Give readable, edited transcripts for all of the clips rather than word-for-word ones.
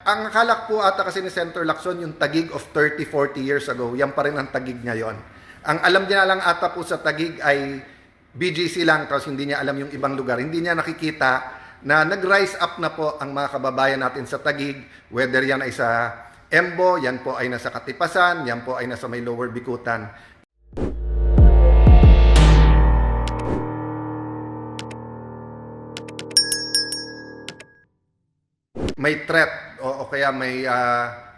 ang akala po ata kasi ni Senator Lacson, yung Taguig of 30, 40 years ago, yan pa rin ang Taguig ngayon. Ang alam niya lang ata po sa Taguig ay BGC lang, tapos hindi niya alam yung ibang lugar. Hindi niya nakikita na nag-rise up na po ang mga kababayan natin sa Taguig, whether yan ay sa Embo, yan po ay nasa Katipasan, yan po ay nasa may Lower Bikutan. May threat o kaya may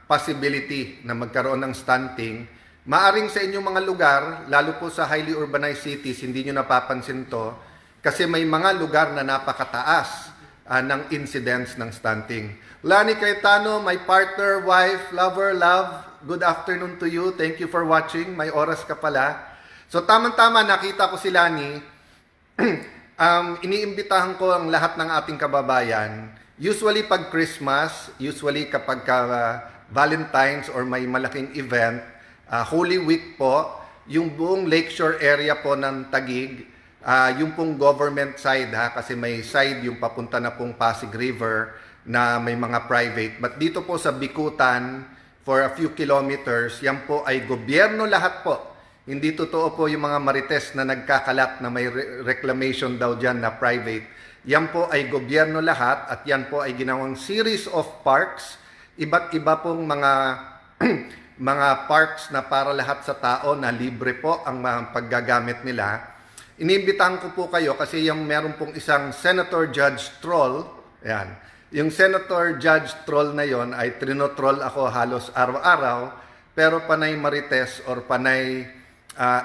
possibility na magkaroon ng stunting, maaring sa inyong mga lugar, lalo po sa highly urbanized cities, hindi nyo napapansin to, kasi may mga lugar na napakataas ng incidence ng stunting. Lani Cayetano, my partner, wife, lover, love, good afternoon to you. Thank you for watching. May oras ka pala. So tamang-tama, nakita ko si Lani. Iniimbitahan ko ang lahat ng ating kababayan. Usually pag Christmas, usually kapag Valentine's or may malaking event, Holy Week po, yung buong lakeshore area po ng Taguig, yung pong government side kasi may side yung papunta na pong Pasig River na may mga private. But dito po sa Bikutan, for a few kilometers, yan po ay gobyerno lahat po. Hindi totoo po yung mga marites na nagkakalat na may reclamation daw dyan na private. Yan po ay gobyerno lahat at yan po ay ginawang series of parks. Iba't iba pong mga mga parks na para lahat sa tao na libre po ang paggagamit nila. Iniimbitahan ko po kayo kasi yung meron pong isang Senator Judge Troll. Yan. Yung Senator Judge Troll na yon ay trinotroll ako halos araw-araw, pero panay marites or panay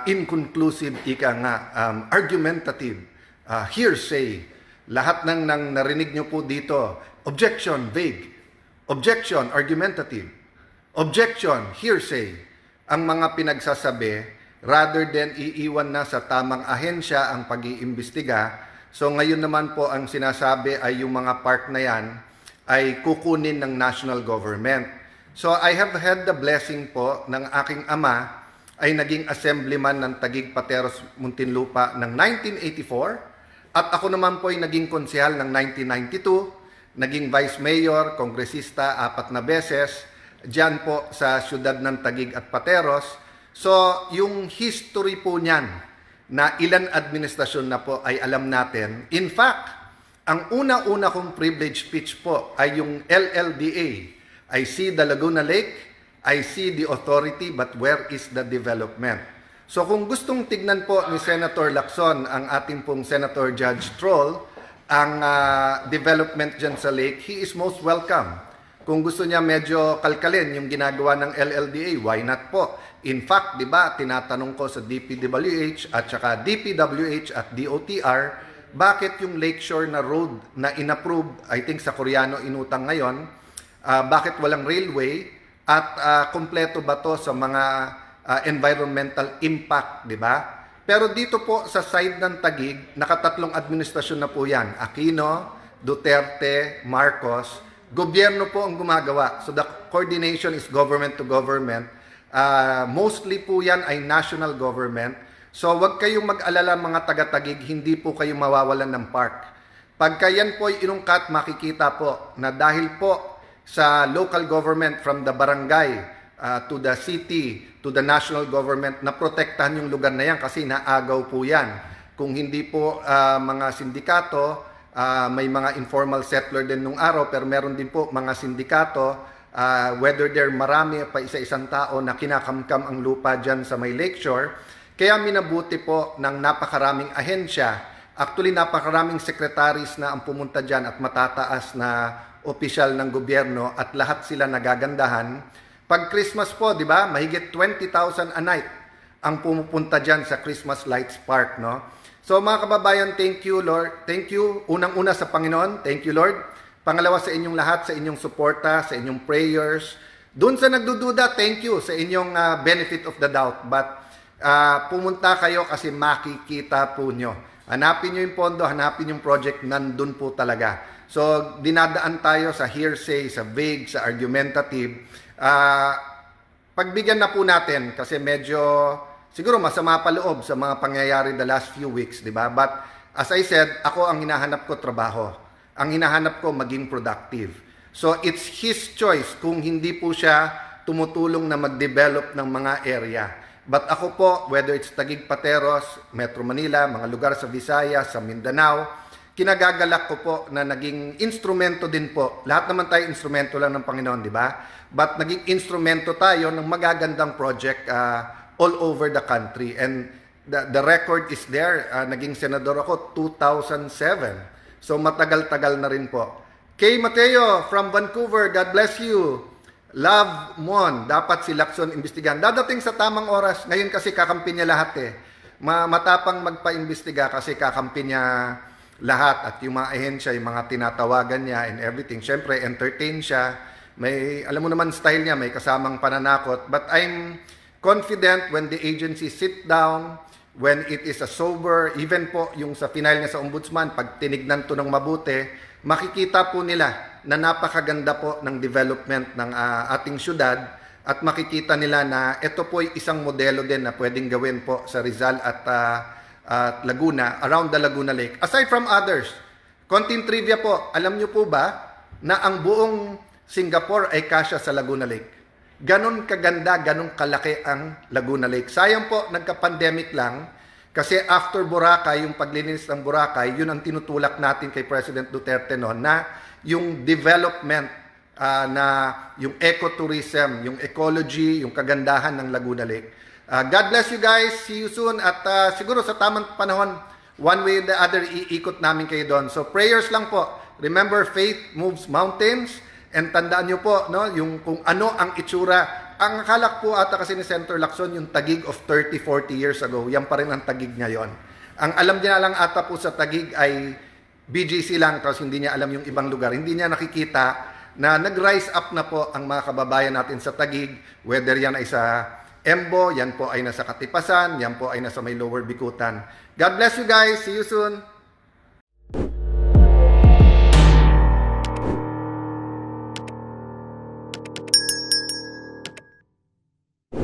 inconclusive, argumentative, hearsay. Lahat ng narinig nyo po dito, objection, vague. Objection, argumentative. Objection, hearsay. Ang mga pinagsasabi, rather than iiwan na sa tamang ahensya ang pag-iimbestiga, so ngayon naman po ang sinasabi ay yung mga park na yan ay kukunin ng national government. So I have had the blessing po ng aking ama ay naging assemblyman ng Taguig Pateros Muntinlupa ng 1984 at ako naman po ay naging konsehal ng 1992, naging vice mayor, kongresista 4 na beses, dyan po sa syudad ng Taguig at Pateros. So yung history po niyan, na ilan administrasyon na po ay alam natin. In fact, ang una-una kong privilege speech po ay yung LLDA. I see the Laguna Lake, I see the authority, but where is the development? So kung gustong tignan po ni Senator Lacson, ang ating pong Senator Judge Troll, ang development dyan sa lake, he is most welcome. Kung gusto niya medyo kalkalin yung ginagawa ng LLDA, why not po? In fact, di ba, tinatanong ko sa DPWH at saka DPWH at DOTR, bakit yung lakeshore na road na inapprove, I think sa Koreano inutang ngayon, bakit walang railway at kompleto ba to sa mga environmental impact, di ba? Pero dito po sa side ng Taguig, nakatatlong administrasyon na po yan. Aquino, Duterte, Marcos, gobyerno po ang gumagawa. So the coordination is government to government. Mostly po yan ay national government. So wag kayong mag-alala mga taga-Taguig, hindi po kayo mawawalan ng park. Pagka yan po ay inungkat, makikita po na dahil po sa local government from the barangay to the city, to the national government, na protektahan yung lugar na yan kasi naagaw po yan. Kung hindi po mga sindikato, may mga informal settler din nung araw, pero meron din po mga sindikato, whether they're marami pa isa-isang tao na kinakamkam ang lupa dyan sa may lakeshore, kaya minabuti po ng napakaraming ahensya. Actually, napakaraming secretaries na ang pumunta dyan at matataas na opisyal ng gobyerno at lahat sila nagagandahan. Pag Christmas po, di ba, mahigit 20,000 a night ang pumupunta dyan sa Christmas Lights Park, no? So mga kababayan, thank you, Lord. Thank you, unang-una sa Panginoon. Thank you, Lord. Pangalawa sa inyong lahat, sa inyong suporta, sa inyong prayers. Doon sa nagdududa, thank you sa inyong benefit of the doubt. But pumunta kayo kasi makikita po nyo. Hanapin nyo yung pondo, hanapin yung project, nandun po talaga. So, dinadaan tayo sa hearsay, sa vague, sa argumentative. Pagbigyan na po natin kasi medyo, siguro masama pa loob sa mga pangyayari the last few weeks, di ba? But, as I said, ako ang hinahanap ko trabaho. Ang hinahanap ko maging productive. So it's his choice kung hindi po siya tumutulong na mag-develop ng mga area. But ako po, whether it's Taguig Pateros, Metro Manila, mga lugar sa Visayas, sa Mindanao, kinagagalak ko po na naging instrumento din po. Lahat naman tayo instrumento lang ng Panginoon, di ba? But naging instrumento tayo ng magagandang project all over the country. And the record is there. Naging senador ako 2007. So matagal-tagal na rin po. Kay Mateo from Vancouver, God bless you. Love Mon, dapat si Lacson imbestigahan. Dadating sa tamang oras. Ngayon kasi kakampi niya lahat eh. Matapang magpa-imbestiga kasi kakampi niya lahat. At yung mga ahensya, yung mga tinatawagan niya and everything. Siyempre, entertain siya. May, alam mo naman style niya, may kasamang pananakot. But I'm confident when the agency sit down, when it is a sober, even po yung sa final niya sa ombudsman, pag tinignan to ng mabuti, makikita po nila na napakaganda po ng development ng ating syudad at makikita nila na ito po ay isang modelo din na pwedeng gawin po sa Rizal at Laguna, around the Laguna Lake. Aside from others, konting trivia po, alam nyo po ba na ang buong Singapore ay kasya sa Laguna Lake? Ganon kaganda, ganon kalaki ang Laguna Lake. Sayang po, nagka-pandemic lang, kasi after Boracay, yung paglinis ng Boracay, yun ang tinutulak natin kay President Duterte noon na yung development na yung ecotourism, yung ecology, yung kagandahan ng Laguna Lake. God bless you guys. See you soon. At siguro sa tamang panahon, one way or the other, iikot namin kayo doon. So prayers lang po. Remember, faith moves mountains. And tandaan nyo po, no, yung kung ano ang itsura. Ang akala po ata kasi ni Senator Lacson, yung Taguig of 30, 40 years ago, yan pa rin ang Taguig ngayon. Ang alam niya lang ata po sa Taguig ay BGC lang, kasi hindi niya alam yung ibang lugar. Hindi niya nakikita na nag-rise up na po ang mga kababayan natin sa Taguig, whether yan ay sa Embo, yan po ay nasa Katipasan, yan po ay nasa may Lower Bikutan. God bless you guys. See you soon.